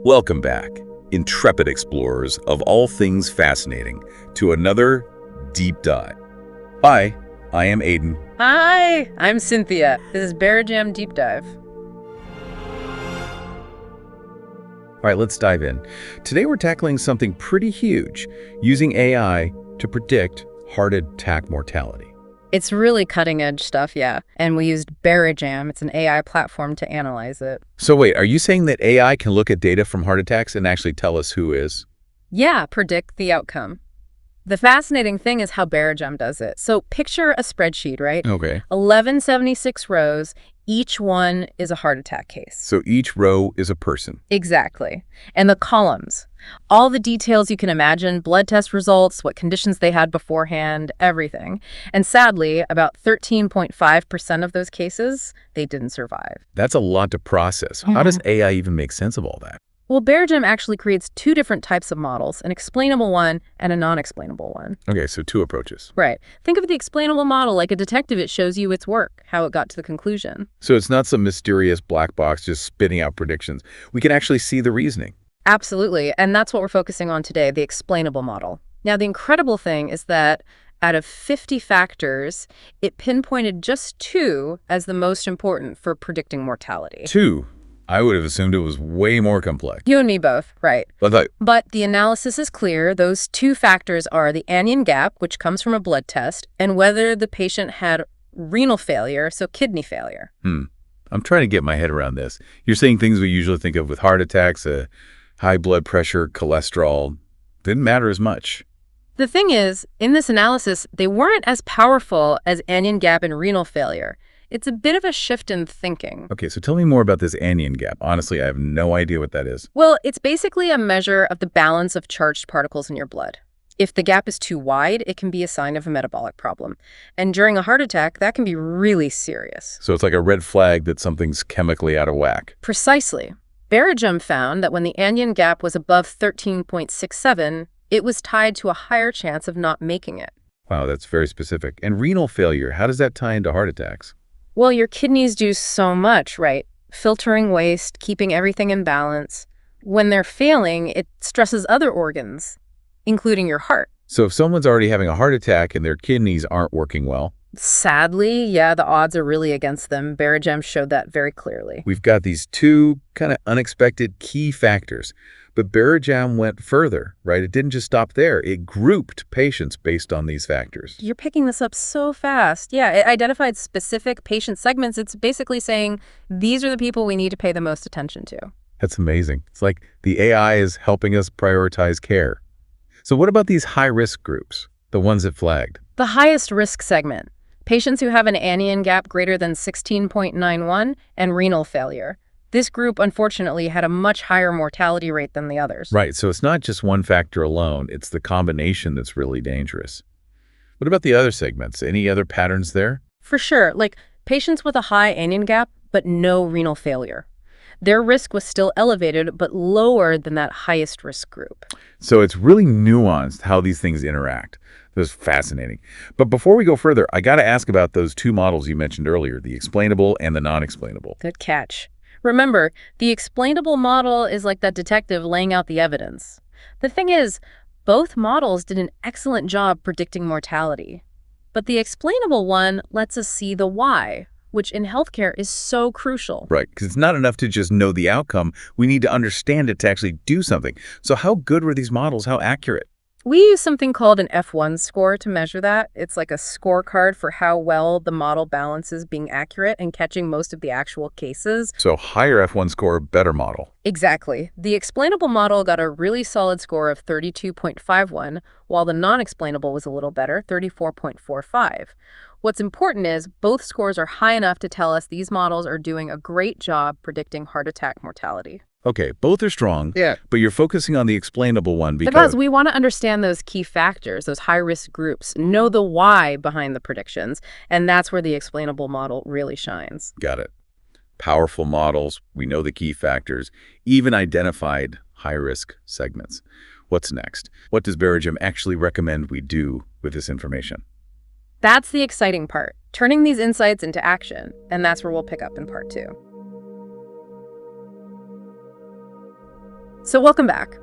Welcome back, intrepid explorers of all things fascinating, to another deep dive. Hi, I am Aiden. Hi, I'm Cynthia. This is Berrijam Deep Dive. All right, let's dive in. Today we're tackling something pretty huge, using AI to predict heart attack mortality. It's really cutting-edge stuff, yeah. And we used Berrijam. It's an AI platform to analyze it. So wait, are you saying that AI can look at data from heart attacks and actually tell us who is? Yeah, predict the outcome. The fascinating thing is how Berrijam does it. So picture a spreadsheet, right? Okay. 1176 rows. Each one is a heart attack case. So each row is a person. Exactly. And the columns, all the details you can imagine, blood test results, what conditions they had beforehand, everything. And sadly, about 13.5% of those cases, they didn't survive. That's a lot to process. How does AI even make sense of all that? Well, Berrijam actually creates two different types of models, an explainable one and a non-explainable one. Okay, so two approaches. Right. Think of the explainable model like a detective. It shows you its work, how it got to the conclusion. So it's not some mysterious black box just spitting out predictions. We can actually see the reasoning. Absolutely. And that's what we're focusing on today, the explainable model. Now, the incredible thing is that out of 50 factors, it pinpointed just two as the most important for predicting mortality. Two? I would have assumed it was way more complex. You and me both, right. But But the analysis is clear. Those two factors are the anion gap, which comes from a blood test, and whether the patient had renal failure, so kidney failure. I'm trying to get my head around this. You're saying things we usually think of with heart attacks, high blood pressure, cholesterol, didn't matter as much. The thing is, in this analysis, they weren't as powerful as anion gap and renal failure. It's a bit of a shift in thinking. Okay, so tell me more about this anion gap. Honestly, I have no idea what that is. Well, it's basically a measure of the balance of charged particles in your blood. If the gap is too wide, it can be a sign of a metabolic problem. And during a heart attack, that can be really serious. So it's like a red flag that something's chemically out of whack. Precisely. Berrijam found that when the anion gap was above 13.67, it was tied to a higher chance of not making it. Wow, that's very specific. And renal failure, how does that tie into heart attacks? Well, your kidneys do so much, right? Filtering waste, keeping everything in balance. When they're failing, it stresses other organs, including your heart. So if someone's already having a heart attack and their kidneys aren't working well? Sadly, yeah, the odds are really against them. Berrijam showed that very clearly. We've got these two kind of unexpected key factors. But Berrijam went further, right? It didn't just stop there. It grouped patients based on these factors. You're picking this up so fast. Yeah, it identified specific patient segments. It's basically saying these are the people we need to pay the most attention to. That's amazing. It's like the AI is helping us prioritize care. So what about these high-risk groups, the ones it flagged? The highest risk segment, patients who have an anion gap greater than 16.91 and renal failure. This group, unfortunately, had a much higher mortality rate than the others. Right, so it's not just one factor alone. It's the combination that's really dangerous. What about the other segments? Any other patterns there? For sure, like patients with a high anion gap but no renal failure. Their risk was still elevated but lower than that highest risk group. So it's really nuanced how these things interact. That's fascinating. But before we go further, I got to ask about those two models you mentioned earlier, the explainable and the non-explainable. Good catch. Remember, the explainable model is like that detective laying out the evidence. The thing is, both models did an excellent job predicting mortality. But the explainable one lets us see the why, which in healthcare is so crucial. Right, because it's not enough to just know the outcome. We need to understand it to actually do something. So how good were these models? How accurate? We use something called an F1 score to measure that. It's like a scorecard for how well the model balances being accurate and catching most of the actual cases. So higher F1 score, better model. Exactly. The explainable model got a really solid score of 32.51, while the non-explainable was a little better, 34.45. What's important is both scores are high enough to tell us these models are doing a great job predicting heart attack mortality. Okay, both are strong, but you're focusing on the explainable one because we want to understand those key factors, those high-risk groups, know the why behind the predictions, and that's where the explainable model really shines. Got it. Powerful models, we know the key factors, even identified high-risk segments. What's next? What does Berrijam actually recommend we do with this information? That's the exciting part, turning these insights into action, and that's where we'll pick up in part 2. So welcome back.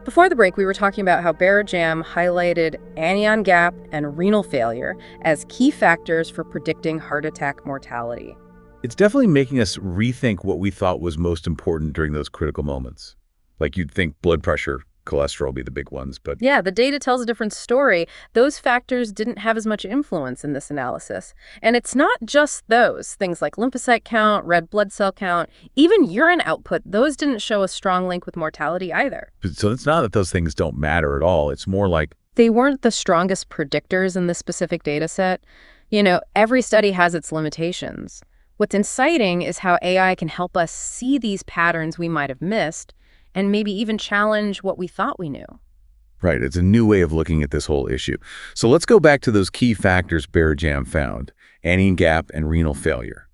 Before the break, we were talking about how Berrijam highlighted anion gap and renal failure as key factors for predicting heart attack mortality. It's definitely making us rethink what we thought was most important during those critical moments. Like you'd think blood pressure, cholesterol be the big ones, but Yeah, the data tells a different story. Those factors didn't have as much influence in this analysis. And it's not just those. Things like lymphocyte count, red blood cell count, even urine output, those didn't show a strong link with mortality either. so it's not that those things don't matter at all. It's more like, They weren't the strongest predictors in this specific data set. Every study has its limitations. What's inciting is how AI can help us see these patterns we might have missed and maybe even challenge what we thought we knew. right, it's a new way of looking at this whole issue. So let's go back to those key factors Berrijam found, anion gap and renal failure.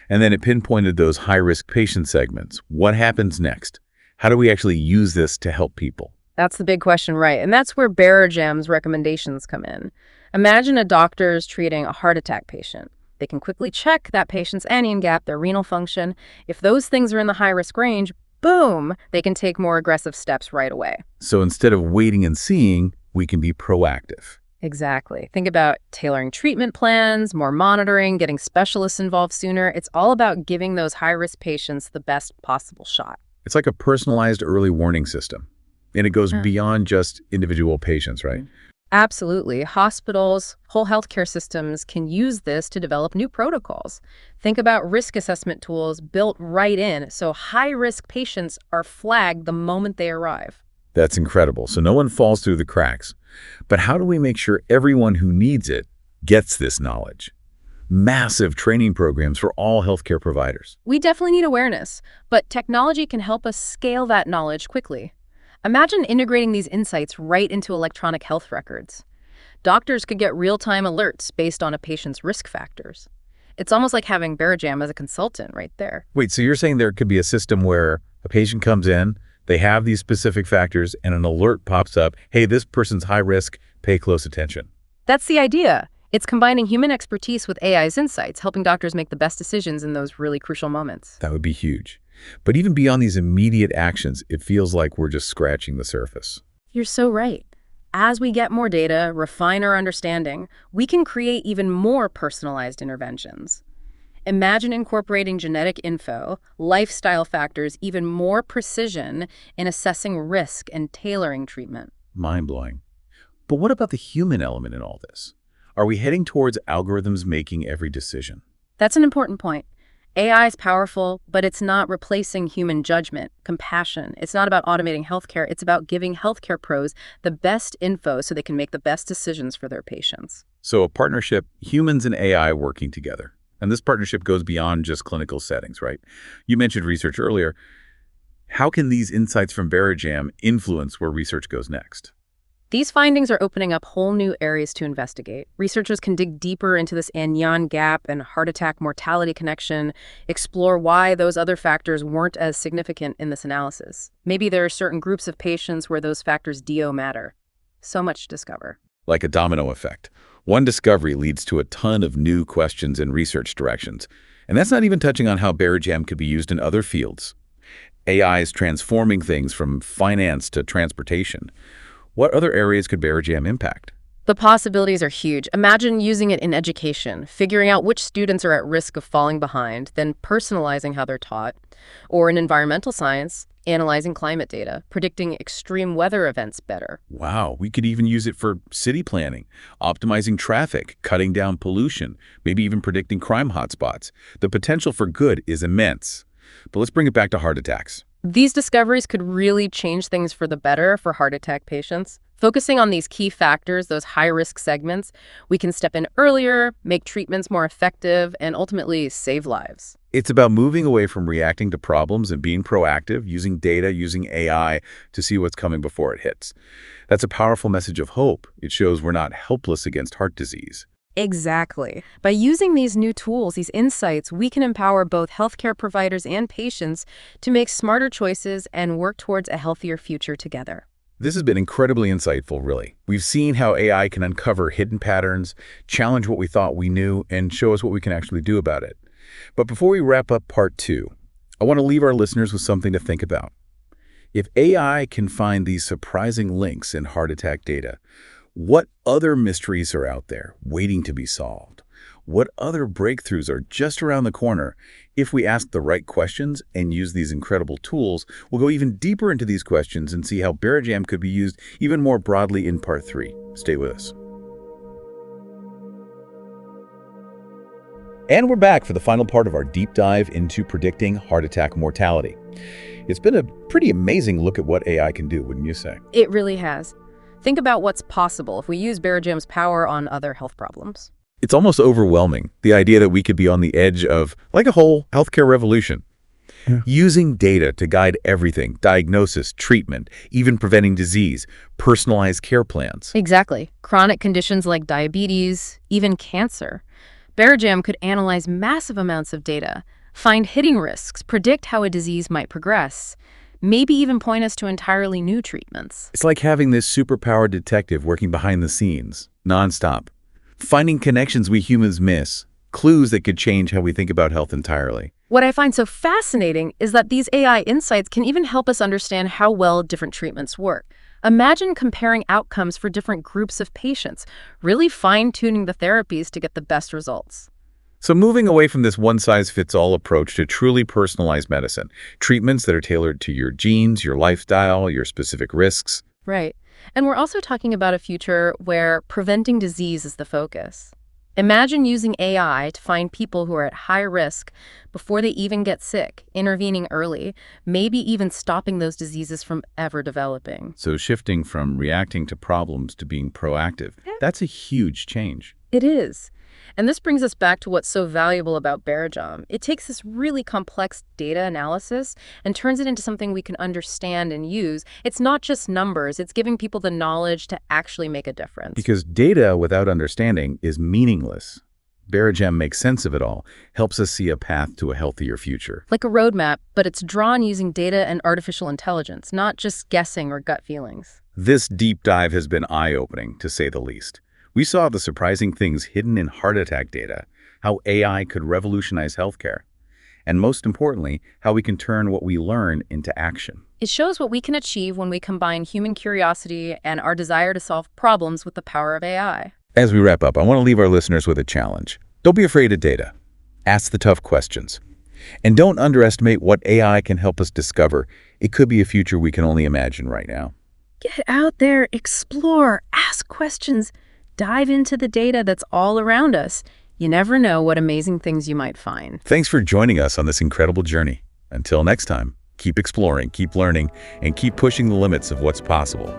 And then it pinpointed those high-risk patient segments. What happens next? How do we actually use this to help people? That's the big question, right? And that's where Berrijam's recommendations come in. Imagine a doctor's treating a heart attack patient. They can quickly check that patient's anion gap, their renal function. If those things are in the high-risk range, boom, they can take more aggressive steps right away. So instead of waiting and seeing, we can be proactive. Exactly. Think about tailoring treatment plans, more monitoring, getting specialists involved sooner. It's all about giving those high-risk patients the best possible shot. It's like a personalized early warning system. And it goes beyond just individual patients, right? Absolutely. Hospitals, whole healthcare systems can use this to develop new protocols. Think about risk assessment tools built right in, so high-risk patients are flagged the moment they arrive. That's incredible. So no one falls through the cracks. But how do we make sure everyone who needs it gets this knowledge? Massive training programs for all healthcare providers. We definitely need awareness, but technology can help us scale that knowledge quickly. Imagine integrating these insights right into electronic health records. Doctors could get real-time alerts based on a patient's risk factors. It's almost like having Berrijam as a consultant right there. Wait, so you're saying there could be a system where a patient comes in, they have these specific factors, and an alert pops up, hey, this person's high risk, pay close attention. That's the idea. It's combining human expertise with AI's insights, helping doctors make the best decisions in those really crucial moments. That would be huge. But even beyond these immediate actions, it feels like we're just scratching the surface. You're so right. As we get more data, refine our understanding, we can create even more personalized interventions. Imagine incorporating genetic info, lifestyle factors, even more precision in assessing risk and tailoring treatment. Mind-blowing. But what about the human element in all this? Are we heading towards algorithms making every decision? That's an important point. AI is powerful, but it's not replacing human judgment, compassion. It's not about automating healthcare. It's about giving healthcare pros the best info so they can make the best decisions for their patients. So a partnership, humans and AI working together. And this partnership goes beyond just clinical settings, right? You mentioned research earlier. How can these insights from Berrijam influence where research goes next? These findings are opening up whole new areas to investigate. Researchers can dig deeper into this anion gap and heart attack mortality connection, explore why those other factors weren't as significant in this analysis. Maybe there are certain groups of patients where those factors do matter. So much to discover. Like a domino effect. One discovery leads to a ton of new questions and research directions. And that's not even touching on how Berrijam could be used in other fields. AI is transforming things from finance to transportation. What other areas could Berrijam impact? The possibilities are huge. Imagine using it in education, figuring out which students are at risk of falling behind, then personalizing how they're taught. Or in environmental science, analyzing climate data, predicting extreme weather events better. Wow, we could even use it for city planning, optimizing traffic, cutting down pollution, maybe even predicting crime hotspots. The potential for good is immense. But let's bring it back to heart attacks. These discoveries could really change things for the better for heart attack patients. Focusing on these key factors, those high-risk segments, we can step in earlier, make treatments more effective, and ultimately save lives. It's about moving away from reacting to problems and being proactive, using data, using AI to see what's coming before it hits. That's a powerful message of hope. It shows we're not helpless against heart disease. Exactly. By using these new tools, these insights, we can empower both healthcare providers and patients to make smarter choices and work towards a healthier future together. This has been incredibly insightful, really. We've seen how AI can uncover hidden patterns, challenge what we thought we knew, and show us what we can actually do about it. But before we wrap up part 2, I want to leave our listeners with something to think about. If AI can find these surprising links in heart attack data, what other mysteries are out there waiting to be solved? What other breakthroughs are just around the corner? If we ask the right questions and use these incredible tools, we'll go even deeper into these questions and see how Berrijam could be used even more broadly in Part 3. Stay with us. And we're back for the final part of our deep dive into predicting heart attack mortality. It's been a pretty amazing look at what AI can do, wouldn't you say? It really has. Think about what's possible if we use Berrijam's power on other health problems. It's almost overwhelming, the idea that we could be on the edge of, like, a whole healthcare revolution. Yeah. Using data to guide everything, diagnosis, treatment, even preventing disease, personalized care plans. Exactly. Chronic conditions like diabetes, even cancer. Berrijam could analyze massive amounts of data, find hidden risks, predict how a disease might progress, maybe even point us to entirely new treatments. It's like having this superpowered detective working behind the scenes, nonstop, finding connections we humans miss, clues that could change how we think about health entirely. What I find so fascinating is that these AI insights can even help us understand how well different treatments work. Imagine comparing outcomes for different groups of patients, really fine-tuning the therapies to get the best results. So moving away from this one-size-fits-all approach to truly personalized medicine, treatments that are tailored to your genes, your lifestyle, your specific risks. Right. And we're also talking about a future where preventing disease is the focus. Imagine using AI to find people who are at high risk before they even get sick, intervening early, maybe even stopping those diseases from ever developing. So shifting from reacting to problems to being proactive, that's a huge change. It is. And this brings us back to what's so valuable about Berrijam. It takes this really complex data analysis and turns it into something we can understand and use. It's not just numbers, it's giving people the knowledge to actually make a difference. Because data without understanding is meaningless. Berrijam makes sense of it all, helps us see a path to a healthier future. Like a roadmap, but it's drawn using data and artificial intelligence, not just guessing or gut feelings. This deep dive has been eye-opening, to say the least. We saw the surprising things hidden in heart attack data, how AI could revolutionize healthcare, and most importantly, how we can turn what we learn into action. It shows what we can achieve when we combine human curiosity and our desire to solve problems with the power of AI. As we wrap up, I want to leave our listeners with a challenge. Don't be afraid of data. Ask the tough questions. And don't underestimate what AI can help us discover. It could be a future we can only imagine right now. Get out there, explore, ask questions. Dive into the data that's all around us. You never know what amazing things you might find. Thanks for joining us on this incredible journey. Until next time, keep exploring, keep learning, and keep pushing the limits of what's possible.